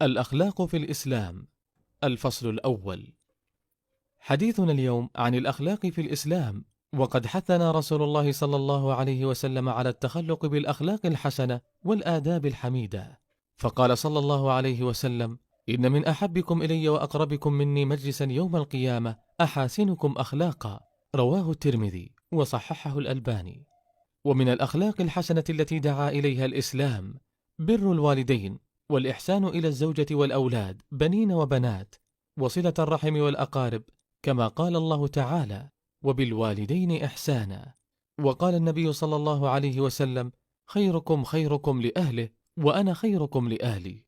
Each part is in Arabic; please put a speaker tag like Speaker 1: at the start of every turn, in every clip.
Speaker 1: الأخلاق في الإسلام. الفصل الأول. حديثنا اليوم عن الأخلاق في الإسلام، وقد حثنا رسول الله صلى الله عليه وسلم على التخلق بالأخلاق الحسنة والآداب الحميدة، فقال صلى الله عليه وسلم: إن من أحبكم إلي وأقربكم مني مجلسا يوم القيامة أحاسنكم أخلاقا، رواه الترمذي وصححه الألباني. ومن الأخلاق الحسنة التي دعا إليها الإسلام بر الوالدين، والإحسان إلى الزوجة والأولاد بنين وبنات، وصلة الرحم والأقارب، كما قال الله تعالى: وبالوالدين إحسانا. وقال النبي صلى الله عليه وسلم: خيركم خيركم لأهله وأنا خيركم لأهلي،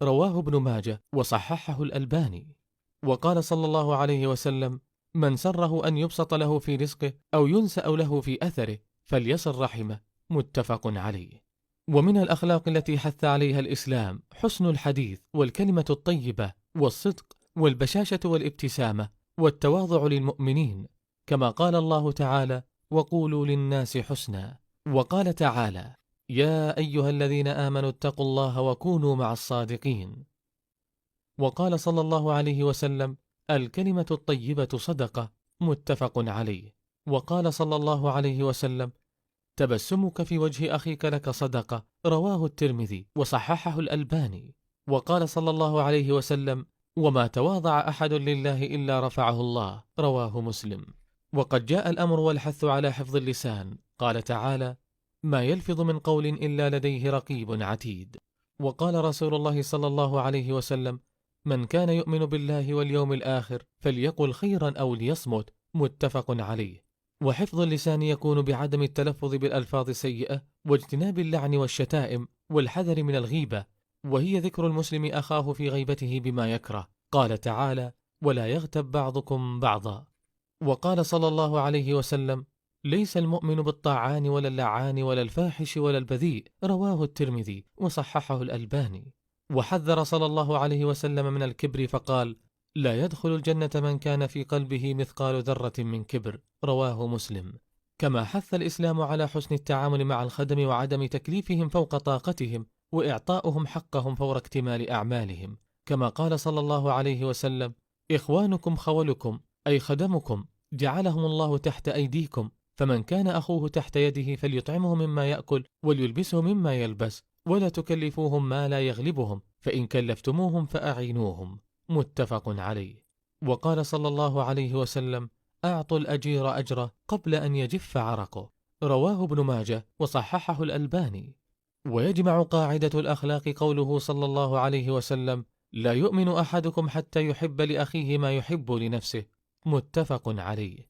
Speaker 1: رواه ابن ماجه وصححه الألباني. وقال صلى الله عليه وسلم: من سره أن يبسط له في رزقه أو ينسأ له في أثره فليصل رحمه، متفق عليه. ومن الأخلاق التي حث عليها الإسلام حسن الحديث والكلمة الطيبة والصدق والبشاشة والابتسامة والتواضع للمؤمنين، كما قال الله تعالى: وقولوا للناس حسنا. وقال تعالى: يا أيها الذين آمنوا اتقوا الله وكونوا مع الصادقين. وقال صلى الله عليه وسلم: الكلمة الطيبة صدقة، متفق عليه. وقال صلى الله عليه وسلم: تبسمك في وجه أخيك لك صدقة، رواه الترمذي وصححه الألباني. وقال صلى الله عليه وسلم: وما تواضع أحد لله إلا رفعه الله، رواه مسلم. وقد جاء الأمر والحث على حفظ اللسان، قال تعالى: ما يلفظ من قول إلا لديه رقيب عتيد. وقال رسول الله صلى الله عليه وسلم: من كان يؤمن بالله واليوم الآخر فليقل خيرا أو ليصمت، متفق عليه. وحفظ اللسان يكون بعدم التلفظ بالألفاظ السيئة، واجتناب اللعن والشتائم، والحذر من الغيبة، وهي ذكر المسلم أخاه في غيبته بما يكره، قال تعالى: ولا يغتب بعضكم بعضا. وقال صلى الله عليه وسلم: ليس المؤمن بالطاعان ولا اللعان ولا الفاحش ولا البذيء، رواه الترمذي وصححه الألباني. وحذر صلى الله عليه وسلم من الكبر فقال: لا يدخل الجنة من كان في قلبه مثقال ذرة من كبر، رواه مسلم. كما حث الإسلام على حسن التعامل مع الخدم وعدم تكليفهم فوق طاقتهم، وإعطاؤهم حقهم فور اكتمال أعمالهم، كما قال صلى الله عليه وسلم: إخوانكم خولكم، أي خدمكم، جعلهم الله تحت أيديكم، فمن كان أخوه تحت يده فليطعمه مما يأكل وليلبسه مما يلبس، ولا تكلفوهم ما لا يغلبهم، فإن كلفتموهم فأعينوهم، متفق عليه. وقال صلى الله عليه وسلم: أعطوا الأجير أجره قبل أن يجف عرقه، رواه ابن ماجه وصححه الألباني. ويجمع قاعدة الأخلاق قوله صلى الله عليه وسلم: لا يؤمن أحدكم حتى يحب لأخيه ما يحب لنفسه، متفق عليه.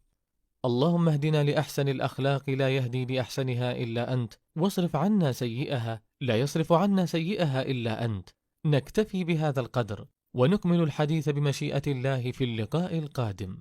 Speaker 1: اللهم اهدنا لأحسن الأخلاق لا يهدي لأحسنها إلا أنت، واصرف عنا سيئها لا يصرف عنا سيئها إلا أنت. نكتفي بهذا القدر، ونكمل الحديث بمشيئة الله في اللقاء القادم.